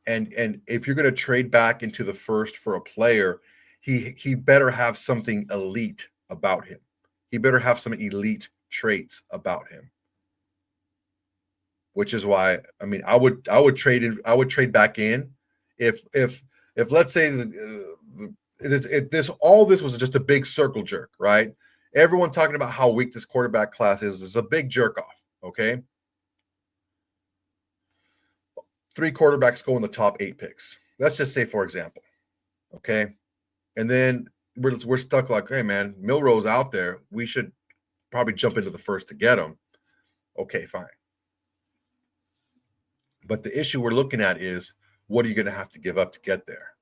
And if you're going to trade back into the first for a player, he better have something elite about him. He better have some elite traits about him. Which is why, I mean, I would trade back in if let's say this was just a big circle jerk, right? Everyone talking about how weak this quarterback class is a big jerk off. Okay, 3 quarterbacks go in the top 8 picks. Let's just say, for example, okay, and then we're stuck like, hey man, Milroe's out there. We should probably jump into the first to get him. Okay, fine. But the issue we're looking at is, what are you going to have to give up to get there?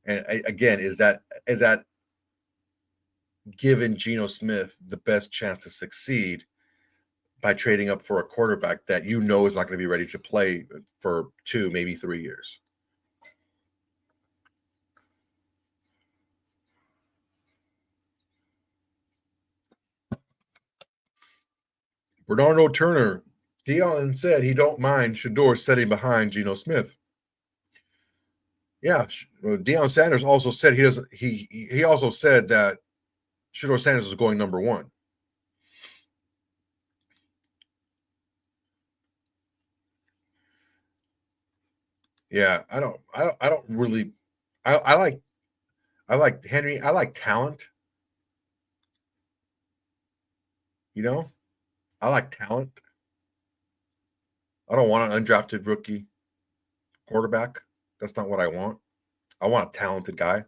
And again, is that giving Geno Smith the best chance to succeed by trading up for a quarterback that you know is not going to be ready to play for 2, maybe 3 years? Bernardo Turner, Deion said he don't mind Shedeur sitting behind Geno Smith. Yeah, Deion Sanders also said he doesn't. He also said that Shedeur Sanders is going number 1. Yeah, I don't really. I like Henry. I like talent. You know, I like talent. I don't want an undrafted rookie quarterback. That's not what I want. I want a talented guy.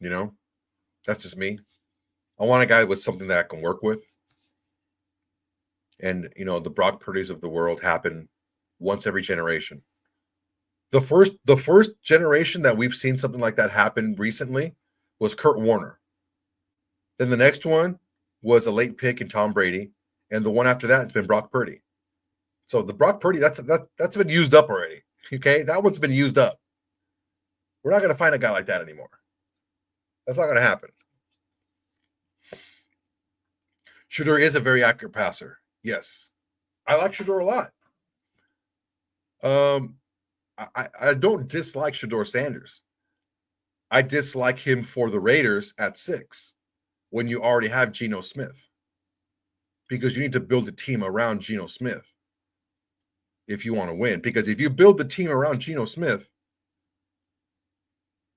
You know, that's just me. I want a guy with something that I can work with. And the Brock Purdy's of the world happen once every generation. The first generation that we've seen something like that happen recently was Kurt Warner. Then the next one was a late pick in Tom Brady, and the one after that has been Brock Purdy. So the Brock Purdy, that's been used up already. Okay, that one's been used up. We're not going to find a guy like that anymore. That's not going to happen. Shedeur is a very accurate passer. Yes, I like Shedeur a lot. I don't dislike Shedeur Sanders. I dislike him for the Raiders at 6 when you already have Geno Smith, because you need to build a team around Geno Smith if you want to win. Because if you build the team around Geno Smith,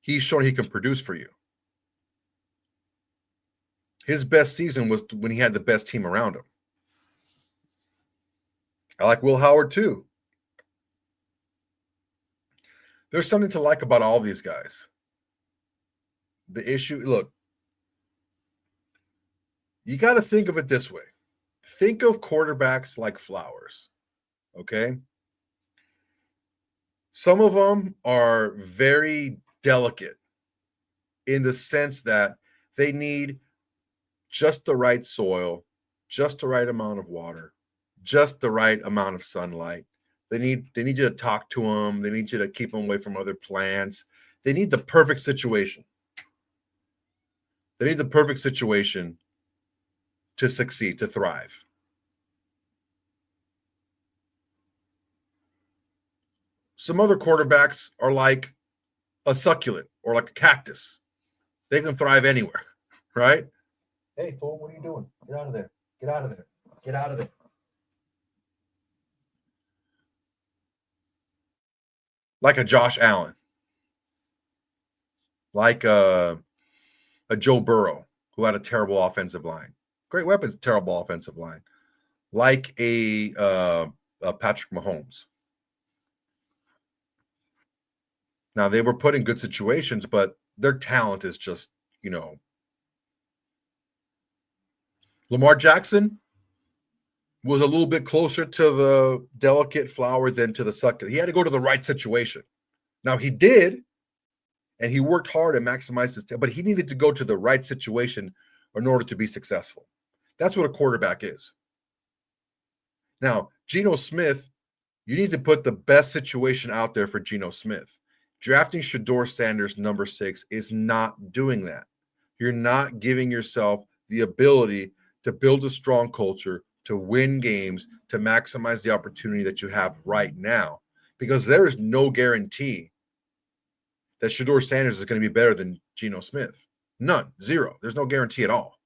he's shown he can produce for you. His best season was when he had the best team around him. I like Will Howard too. There's something to like about all these guys. The issue, look, you got to think of it this way. Think of quarterbacks like flowers, okay? Some of them are very delicate in the sense that they need just the right soil, just the right amount of water, just the right amount of sunlight. They need you to talk to them. They need you to keep them away from other plants. They need the perfect situation. They need the perfect situation to succeed, to thrive. Some other quarterbacks are like a succulent or like a cactus. They can thrive anywhere, right? Hey, fool, what are you doing? Get out of there. Get out of there. Get out of there. Like a Josh Allen, like a Joe Burrow, who had a terrible offensive line. Great weapons, terrible offensive line. Like a Patrick Mahomes. Now, they were put in good situations, but their talent is just, Lamar Jackson was a little bit closer to the delicate flower than to the succulent. He had to go to the right situation. Now he did, and he worked hard and maximized his but he needed to go to the right situation in order to be successful. That's what a quarterback is. Now, Geno Smith, you need to put the best situation out there for Geno Smith. Drafting Shedeur Sanders number 6 is not doing that. You're not giving yourself the ability to build a strong culture, to win games, to maximize the opportunity that you have right now, because there is no guarantee that Shedeur Sanders is going to be better than Geno Smith. None. Zero. There's no guarantee at all.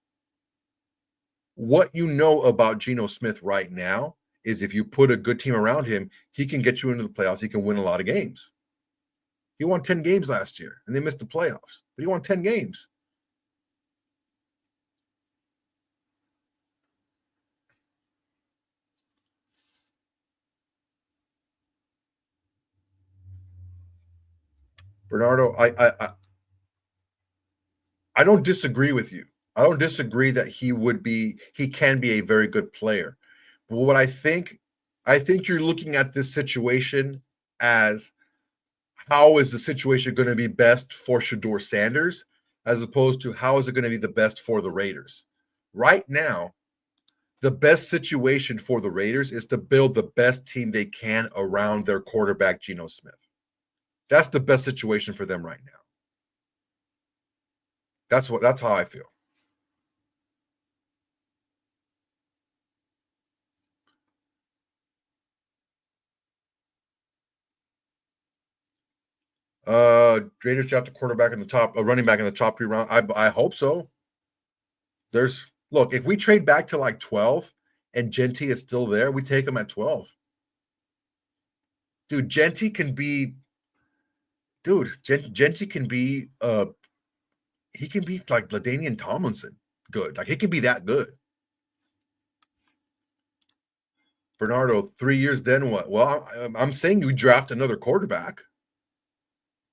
What you know about Geno Smith right now is if you put a good team around him, he can get you into the playoffs. He can win a lot of games. He won 10 games last year, and they missed the playoffs, but he won 10 games. Bernardo, I don't disagree with you. I don't disagree that he can be a very good player. But what I think you're looking at this situation as how is the situation going to be best for Shedeur Sanders, as opposed to how is it going to be the best for the Raiders. Right now, the best situation for the Raiders is to build the best team they can around their quarterback, Geno Smith. That's the best situation for them right now. That's how I feel. Raiders draft a quarterback in the top, a running back in the top 3 round. I hope so. Look, if we trade back to like 12 and Genty is still there, we take him at 12. Dude, Genty can be he can be like LaDainian Tomlinson good. Like he can be that good. Bernardo, 3 years, then what? Well, I'm saying you draft another quarterback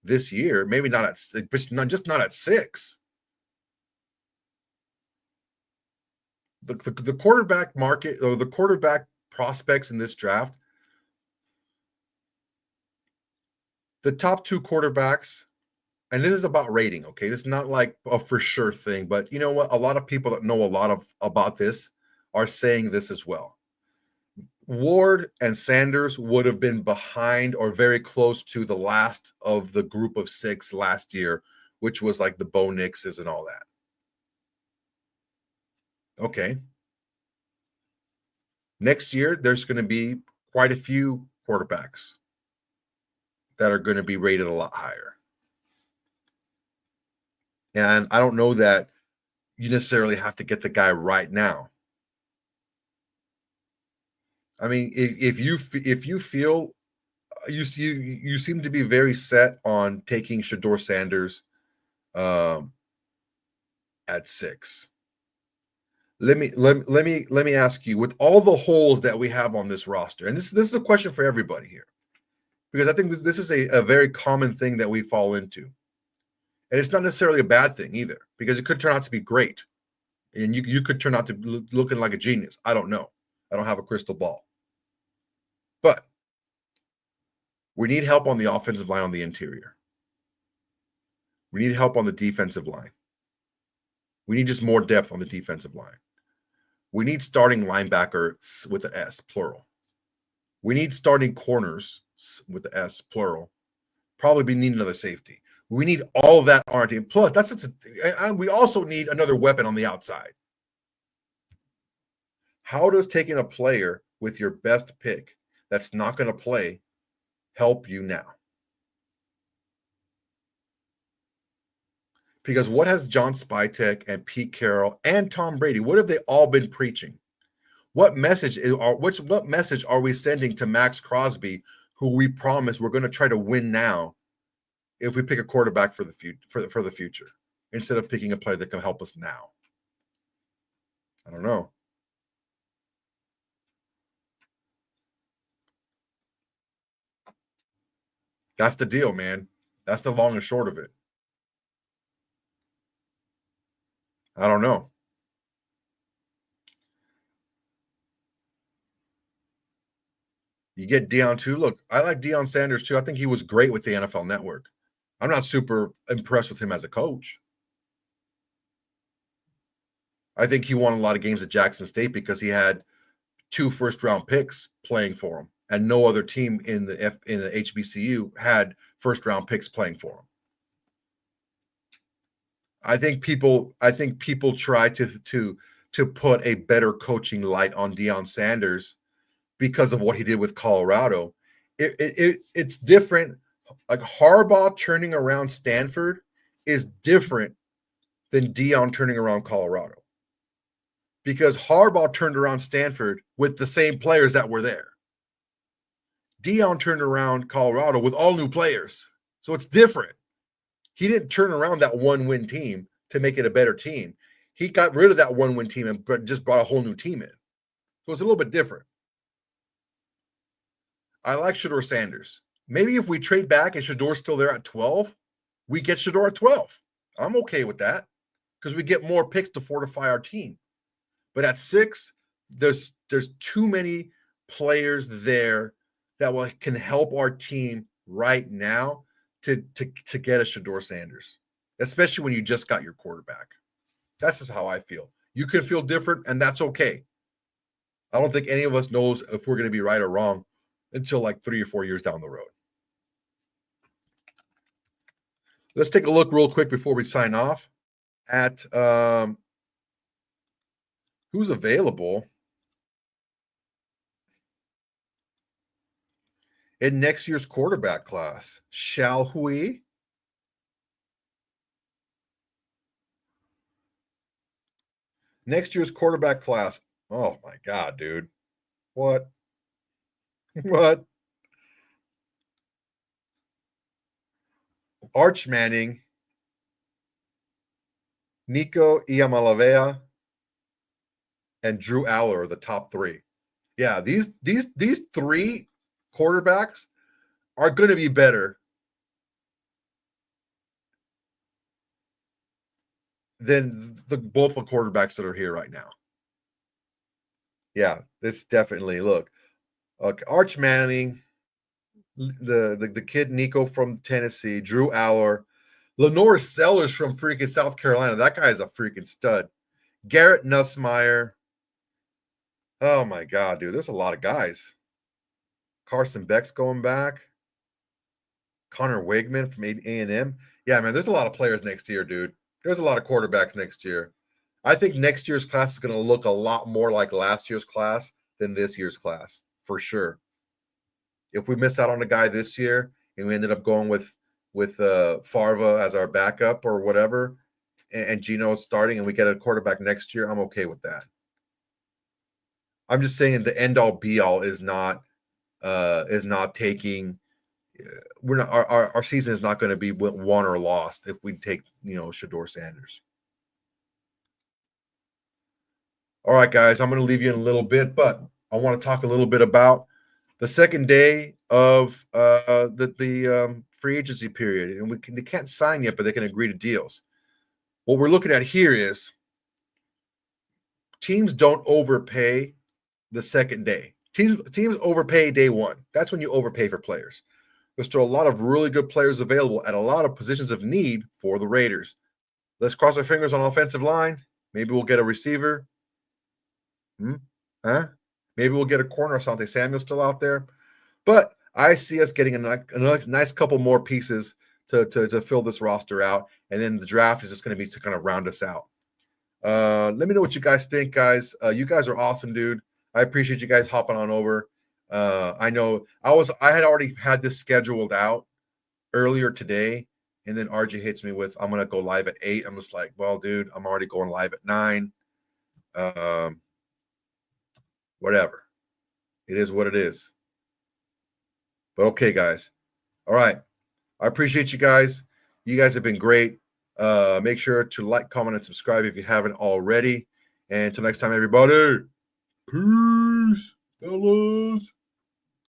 this year, maybe not at just not at 6. The quarterback market or the quarterback prospects in this draft, the top 2 quarterbacks, and this is about rating, okay? This is not like a for sure thing, but you know what? A lot of people that know a lot about this are saying this as well. Ward and Sanders would have been behind or very close to the last of the group of 6 last year, which was like the Bo Nixes and all that. Okay. Next year, there's going to be quite a few quarterbacks that are going to be rated a lot higher. And I don't know that you necessarily have to get the guy right now. I mean, if you feel you seem to be very set on taking Shedeur Sanders at 6. Let me ask you, with all the holes that we have on this roster, and this is a question for everybody here, because I think this is a very common thing that we fall into. And it's not necessarily a bad thing either, because it could turn out to be great. And you could turn out to be looking like a genius. I don't know. I don't have a crystal ball. But we need help on the offensive line on the interior. We need help on the defensive line. We need just more depth on the defensive line. We need starting linebackers with the S, plural. We need starting corners with the S, plural. Probably we need another safety. We need all of that on our team. Plus, we also need another weapon on the outside. How does taking a player with your best pick that's not going to play help you now? Because what has John Spytek and Pete Carroll and Tom Brady, what have they all been preaching? What message are we sending to Maxx Crosby, who we promise we're going to try to win now if we pick a quarterback for the future instead of picking a player that can help us now? I don't know. That's the deal, man. That's the long and short of it. I don't know. You get Deion too. Look, I like Deion Sanders too. I think he was great with the NFL Network. I'm not super impressed with him as a coach. I think he won a lot of games at Jackson State because he had 2 first-round picks playing for him, and no other team in the HBCU had first-round picks playing for him. I think people try to put a better coaching light on Deion Sanders because of what he did with Colorado. It's different. Like Harbaugh turning around Stanford is different than Deion turning around Colorado. Because Harbaugh turned around Stanford with the same players that were there. Deion turned around Colorado with all new players. So it's different. He didn't turn around that one-win team to make it a better team. He got rid of that one-win team and just brought a whole new team in. So it's a little bit different. I like Shedeur Sanders. Maybe if we trade back and Shedor's still there at 12, we get Shedeur at 12. I'm okay with that because we get more picks to fortify our team. But at 6, there's too many players there that can help our team right now to get a Shedeur Sanders, especially when you just got your quarterback. That's just how I feel. You can feel different, and that's okay. I don't think any of us knows if we're going to be right or wrong until like 3 or 4 years down the road. Let's take a look real quick before we sign off at who's available in next year's quarterback class. Shall we? Next year's quarterback class. Oh my God, dude. What? What? Arch Manning, Nico Iamaleava, and Drew Aller are the top 3. Yeah, these 3 quarterbacks are going to be better than both the quarterbacks that are here right now. Yeah, it's definitely look. Arch Manning, the kid Nico from Tennessee, Drew Aller, Lenore Sellers from freaking South Carolina. That guy is a freaking stud. Garrett Nussmeier. Oh my God, dude. There's a lot of guys. Carson Beck's going back. Connor Wigman from A&M. Yeah, man, there's a lot of players next year, dude. There's a lot of quarterbacks next year. I think next year's class is going to look a lot more like last year's class than this year's class, for sure. If we miss out on a guy this year and we ended up going with Farva as our backup or whatever, and Gino starting, and we get a quarterback next year, I'm okay with that. I'm just saying the end all be all is not taking. We're not our season is not going to be won or lost if we take Shedeur Sanders. All right, guys, I'm going to leave you in a little bit, but I want to talk a little bit about the second day of the free agency period, and they can't sign yet, but they can agree to deals. What we're looking at here is teams don't overpay the second day. Teams overpay day 1. That's when you overpay for players. There's still a lot of really good players available at a lot of positions of need for the Raiders. Let's cross our fingers on offensive line. Maybe we'll get a receiver. Maybe we'll get a corner. Asante Samuel's still out there. But I see us getting a nice couple more pieces to fill this roster out. And then the draft is just going to be to kind of round us out. Let me know what you guys think, guys. You guys are awesome, dude. I appreciate you guys hopping on over. I know I had already had this scheduled out earlier today, and then RJ hits me with, I'm going to go live at 8. I'm just like, well, dude, I'm already going live at 9. Whatever. It is what it is. But okay, guys. All right. I appreciate you guys. You guys have been great. Make sure to like, comment, and subscribe if you haven't already. And until next time, everybody. Peace, fellas.